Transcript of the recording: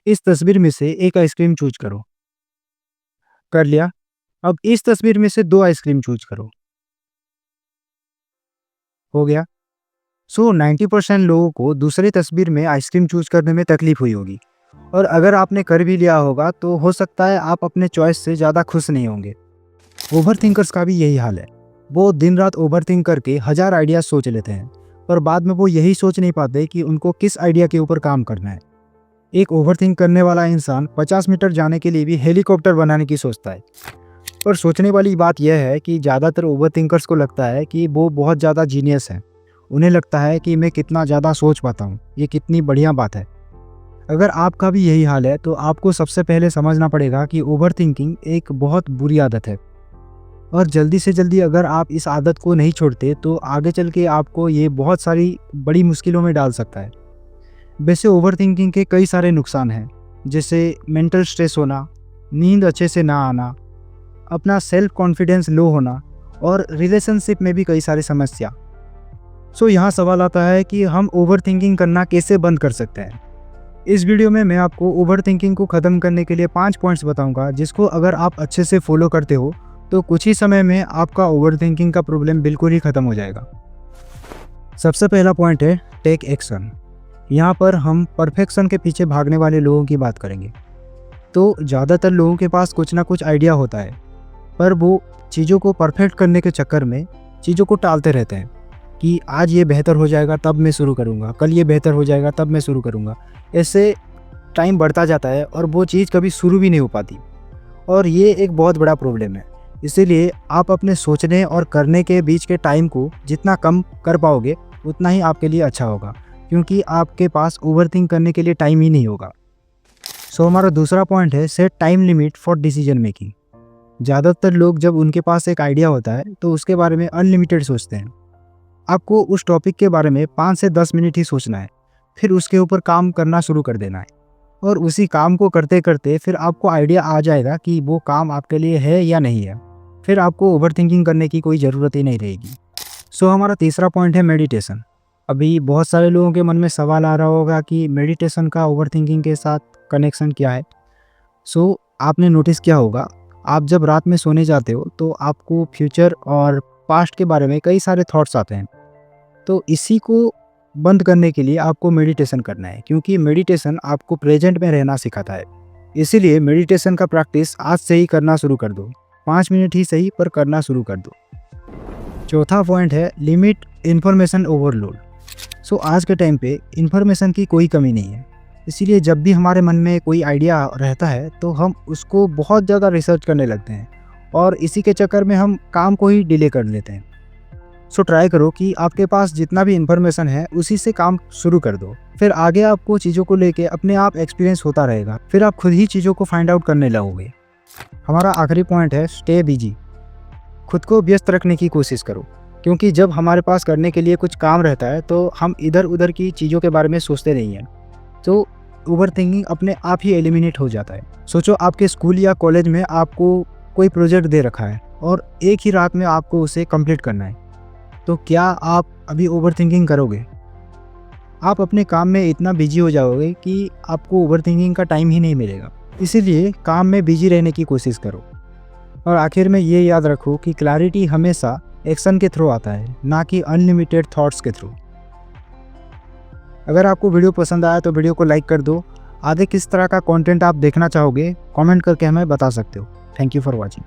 इस तस्वीर में से एक आइसक्रीम चूज करो। कर लिया। अब इस तस्वीर में से 2 आइसक्रीम चूज करो। हो गया। सो 90% लोगों को दूसरी तस्वीर में आइसक्रीम चूज करने में तकलीफ हुई होगी, और अगर आपने कर भी लिया होगा तो हो सकता है आप अपने चॉइस से ज़्यादा खुश नहीं होंगे। ओवरथिंकर्स का भी यही हाल है। वो दिन रात ओवरथिंक करके हज़ार आइडियाज़ सोच लेते हैं, पर बाद में वो यही सोच नहीं पाते कि उनको किस आइडिया के ऊपर काम करना है। एक ओवरथिंक करने वाला इंसान 50 मीटर जाने के लिए भी हेलीकॉप्टर बनाने की सोचता है। पर सोचने वाली बात यह है कि ज़्यादातर ओवरथिंकर्स को लगता है कि वो बहुत ज़्यादा जीनियस है। उन्हें लगता है कि मैं कितना ज़्यादा सोच पाता हूँ, ये कितनी बढ़िया बात है। अगर आपका भी यही हाल है तो आपको सबसे पहले समझना पड़ेगा कि ओवरथिंकिंग एक बहुत बुरी आदत है, और जल्दी से जल्दी अगर आप इस आदत को नहीं छोड़ते तो आगे चल के आपको ये बहुत सारी बड़ी मुश्किलों में डाल सकता है। वैसे ओवरथिंकिंग के कई सारे नुकसान हैं, जैसे मेंटल स्ट्रेस होना, नींद अच्छे से ना आना, अपना सेल्फ कॉन्फिडेंस लो होना, और रिलेशनशिप में भी कई सारी समस्या। सो यहाँ सवाल आता है कि हम ओवरथिंकिंग करना कैसे बंद कर सकते हैं। इस वीडियो में मैं आपको ओवरथिंकिंग को ख़त्म करने के लिए 5 पॉइंट्स बताऊंगा, जिसको अगर आप अच्छे से फॉलो करते हो तो कुछ ही समय में आपका ओवरथिंकिंग का प्रॉब्लम बिल्कुल ही ख़त्म हो जाएगा। सबसे पहला पॉइंट है टेक एक्शन। यहाँ पर हम परफेक्शन के पीछे भागने वाले लोगों की बात करेंगे। तो ज़्यादातर लोगों के पास कुछ ना कुछ आइडिया होता है, पर वो चीज़ों को परफेक्ट करने के चक्कर में चीज़ों को टालते रहते हैं कि आज ये बेहतर हो जाएगा तब मैं शुरू करूँगा, कल ये बेहतर हो जाएगा तब मैं शुरू करूँगा। ऐसे टाइम बढ़ता जाता है और वो चीज़ कभी शुरू भी नहीं हो पाती, और ये एक बहुत बड़ा प्रॉब्लम है। इसीलिए आप अपने सोचने और करने के बीच के टाइम को जितना कम कर पाओगे उतना ही आपके लिए अच्छा होगा, क्योंकि आपके पास ओवरथिंक करने के लिए टाइम ही नहीं होगा। सो हमारा दूसरा पॉइंट है set time limit for decision making. ज़्यादातर लोग जब उनके पास एक आइडिया होता है तो उसके बारे में अनलिमिटेड सोचते हैं। आपको उस टॉपिक के बारे में 5 से 10 मिनट ही सोचना है, फिर उसके ऊपर काम करना शुरू कर देना है, और उसी काम को करते करते फिर आपको आइडिया आ जाएगा कि वो काम आपके लिए है या नहीं है। फिर आपको ओवरथिंकिंग करने की कोई ज़रूरत ही नहीं रहेगी। सो हमारा तीसरा पॉइंट है मेडिटेशन। अभी बहुत सारे लोगों के मन में सवाल आ रहा होगा कि मेडिटेशन का ओवरथिंकिंग के साथ कनेक्शन क्या है। सो आपने नोटिस किया होगा, आप जब रात में सोने जाते हो तो आपको फ्यूचर और पास्ट के बारे में कई सारे थॉट्स आते हैं। तो इसी को बंद करने के लिए आपको मेडिटेशन करना है, क्योंकि मेडिटेशन आपको प्रेजेंट में रहना सिखाता है। इसीलिए मेडिटेशन का प्रैक्टिस आज से ही करना शुरू कर दो। 5 मिनट ही सही, पर करना शुरू कर दो। चौथा पॉइंट है लिमिट इन्फॉर्मेशन ओवरलोड। सो आज के टाइम पे इन्फॉर्मेशन की कोई कमी नहीं है, इसीलिए जब भी हमारे मन में कोई आइडिया रहता है तो हम उसको बहुत ज़्यादा रिसर्च करने लगते हैं, और इसी के चक्कर में हम काम को ही डिले कर लेते हैं। सो ट्राई करो कि आपके पास जितना भी इन्फॉर्मेशन है उसी से काम शुरू कर दो। फिर आगे आपको चीज़ों को लेके अपने आप एक्सपीरियंस होता रहेगा, फिर आप खुद ही चीज़ों को फाइंड आउट करने लगोगे। हमारा आखिरी पॉइंट है स्टे बिजी। खुद को व्यस्त रखने की कोशिश करो, क्योंकि जब हमारे पास करने के लिए कुछ काम रहता है तो हम इधर उधर की चीज़ों के बारे में सोचते नहीं हैं, तो ओवरथिंकिंग अपने आप ही एलिमिनेट हो जाता है। सोचो आपके स्कूल या कॉलेज में आपको कोई प्रोजेक्ट दे रखा है और एक ही रात में आपको उसे कंप्लीट करना है, तो क्या आप अभी ओवरथिंकिंग करोगे? आप अपने काम में इतना बिजी हो जाओगे कि आपको ओवरथिंकिंग का टाइम ही नहीं मिलेगा। इसीलिए काम में बिजी रहने की कोशिश करो। और आखिर में ये याद रखो कि क्लैरिटी हमेशा एक्शन के थ्रू आता है, ना कि अनलिमिटेड थॉट्स के थ्रू। अगर आपको वीडियो पसंद आया तो वीडियो को लाइक कर दो। आगे किस तरह का कंटेंट आप देखना चाहोगे कमेंट करके हमें बता सकते हो। Thank you for watching.